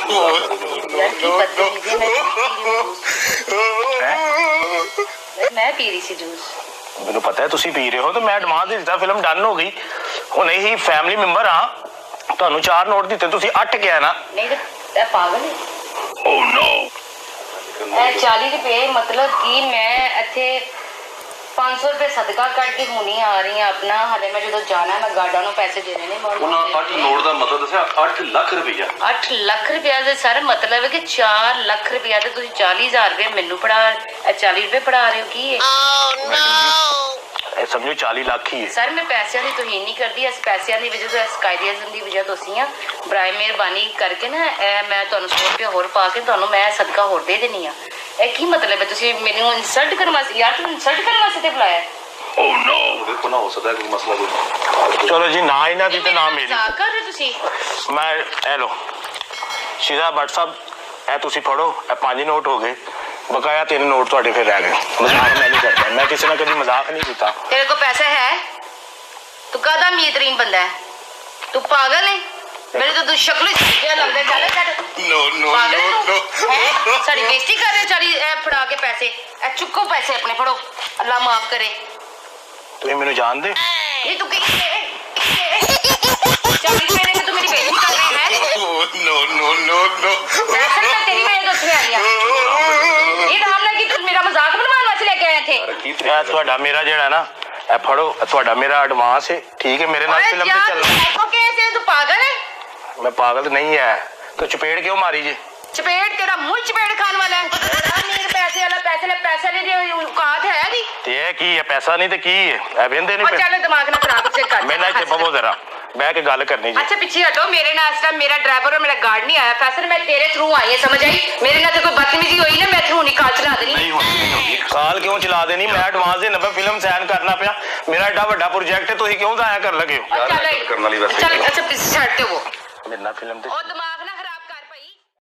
यार की बदतमीजी मैं पी रही सी जूस ਮੈਨੂੰ ਪਤਾ ਹੈ ਤੁਸੀਂ ਪੀ ਰਹੇ ਹੋ ਤੇ ਮੈਂ ਐਡਵਾਂਸ ਦੇ ਦਿੱਤਾ ਫਿਲਮ ਡਨ ਹੋ ਗਈ ਹੁਣ ਇਹੀ ਫੈਮਿਲੀ ਮੈਂਬਰ ਆ ਤੁਹਾਨੂੰ 4 ਨੋਟ ਦਿੱਤੇ ਤੁਸੀਂ 8 ਕਿਹਾ ਨਾ नहीं तो पागल है ਓ ਨੋ 40 रुपए मतलब कि मैं इत्थे 500 रुपए सदका कट के हुनी आ रही हैं अपना हाले मैं जो जाना मैं गार्डा ਨੂੰ ਪੈਸੇ ਦੇਣੇ ਨੇ ਉਹਨਾਂ 8 ਨੋਟ ਦਾ ਮਤਲਬ ਦੱਸਿਆ 8 ਲੱਖ ਰੁਪਈਆ 8 ਲੱਖ ਰੁਪਇਆ ਦੇ ਸਰ ਮਤਲਬ ਹੈ ਕਿ 4 ਲੱਖ ਰੁਪਇਆ ਤੇ ਤੁਸੀਂ 40000 ਰੁਪਏ ਮੈਨੂੰ ਪੜਾ 40 ਰੁਪਏ ਪੜਾ ਰਹੇ ਹੋ ਕੀ ਹੈ ਇਹ ਸਮਝੋ 40 ਲੱਖ ਹੀ ਹੈ ਸਰ ਮੈਂ ਪੈਸਿਆਂ ਦੀ ਤੋਹੀਨ ਨਹੀਂ ਕਰਦੀ ਇਸ ਪੈਸਿਆਂ ਦੀ ਵਜ੍ਹਾ ਤੋਂ ਇਸ ਕਾਇਦੇ ਆਜ਼ਮ ਦੀ ਵਜ੍ਹਾ ਤੋਂ ਅਸੀਂ ਆ ਬਰਾਏ ਮਿਹਰਬਾਨੀ ਕਰਕੇ ਨਾ ਇਹ ਮੈਂ ਤੁਹਾਨੂੰ 100 ਰੁਪਏ ਹੋਰ ਪਾ ਕੇ ਤੁਹਾਨੂੰ ਮੈਂ ਸਦਕਾ ਹੋਰ ਦੇ ਦੇਣੀ ਆ ਇਹ ਕੀ ਮਤਲਬ ਹੈ ਤੁਸੀਂ ਮੈਨੂੰ ਇਨਸਲਟ ਕਰਨ ਵਾਸਤੇ ਯਾਰ ਤੂੰ ਇਨਸਲਟ ਕਰਨ ਵਾਸਤੇ ਤੇ ਬੁਲਾਇਆ ਓ ਨੋ ਉਹਦੇ ਕੋਲ ਨਾ ਹੋ ਸਕਦਾ ਕੋਈ ਮਸਲਾ ਕੋਈ ਚਲੋ ਜੀ ਨਾ ਇਹਨਾਂ ਦੀ ਤੇ ਨਾ ਮੇਰੀ ਮਜ਼ਾਕ ਕਰ ਰਹੇ ਤੁਸੀਂ ਮੈਂ ਇਹ ਲੋ ਸ਼ੀਜ਼ਾ ਭੱਟ ਸਾਹਿਬ ਇਹ ਤੁਸੀਂ ਫੜੋ ਇਹ 5 ਨੋਟ ਹੋ ਗਏ ਬਕਾਇਆ 3 ਨੋਟ ਤੁਹਾਡੇ ਫਿਰ ਰਹਿ ਗਏ ਮਜ਼ਾਕ ਮੈਂ ਨਹੀਂ ਕਰਦਾ ਮੈਂ ਕਿਸੇ ਨਾਲ ਕਦੀ ਮਜ਼ਾਕ ਨਹੀਂ ਕੀਤਾ तेरे को पैसा है तू कादा अमीर बंदा है तू पागल है मेरे तो तू शक्ल ही लगता है चल नो नो नो साड़ी बेइज्जती कर रहे साड़ी फड़ा के पैसे चुको पैसे अपने फड़ो अल्लाह माफ करे ਤੁਸੀਂ ਮੈਨੂੰ ਜਾਣਦੇ ये तू किससे 40 रुपए देके तू मेरी बेइज्जती कर रहे हैं नो नो नो नो ऐसा नहीं तेरी वजह से उसमें आ गया ये नाम ना कि तू मेरा मजाक बनवाने वास्ते लेके आए थे ਇਹ ਤੁਹਾਡਾ ਮੇਰਾ ਜਿਹੜਾ ਨਾ ਇਹ ਫੜੋ ਇਹ ਤੁਹਾਡਾ ਮੇਰਾ ਐਡਵਾਂਸ ਹੈ ਠੀਕ ਹੈ ਮੇਰੇ ਨਾਲ ਫਿਲਮ ਤੇ ਚੱਲਣਾ तो कैसे तू पागल है मैं पागल नहीं है तो चपेट क्यों मारी जी चपेट तेरा मुंह चपेट खाने वाला है अमीर पैसे वाला पैसे ले औकात है दी ਤੇ ਇਹ ਕੀ ਹੈ ਪੈਸਾ ਨਹੀਂ ਤੇ ਕੀ ਹੈ ਇਹ ਵੇਂਦੇ और ਨਹੀਂ चल दिमाग ना खराब चेक कर ਮੈਂ ਨਾ ਇੱਥੇ ਬਵੋ ਜ਼ਰਾ ਬਹਿ ਕੇ ਗੱਲ ਕਰਨੀ ਜੀ अच्छा पीछे हटो मेरे नाल इस टाइम मेरा ड्राइवर और मेरा गार्ड नहीं आया फैसल मैं तेरे थ्रू आई है समझ आई मेरे नाल कोई बदतमीजी हुई ना मैं थ्रू निकाल चला देनी ਨਹੀਂ ਹੋਣੀ ਕਾਲ ਕਿਉਂ ਚਲਾ ਦੇਣੀ ਮੈਂ ਐਡਵਾਂਸ ਦੇ 90 ਫਿਲਮ ਸਾਈਨ ਕਰਨਾ ਪਿਆ ਮੇਰਾ ਏਡਾ ਵੱਡਾ ਪ੍ਰੋਜੈਕਟ ਹੈ ਤੁਸੀਂ ਕਿਉਂ ਜ਼ਾਇਆ ਕਰ ਲਗੇ ਹੋ और चल ਕਰਨ ਵਾਲੀ ਵੈਸੇ चल अच्छा पीछे हटते वो ਮੇਰੇ ਨਾਲ ਫਿਲਮ ਤੇ और दिमाग ना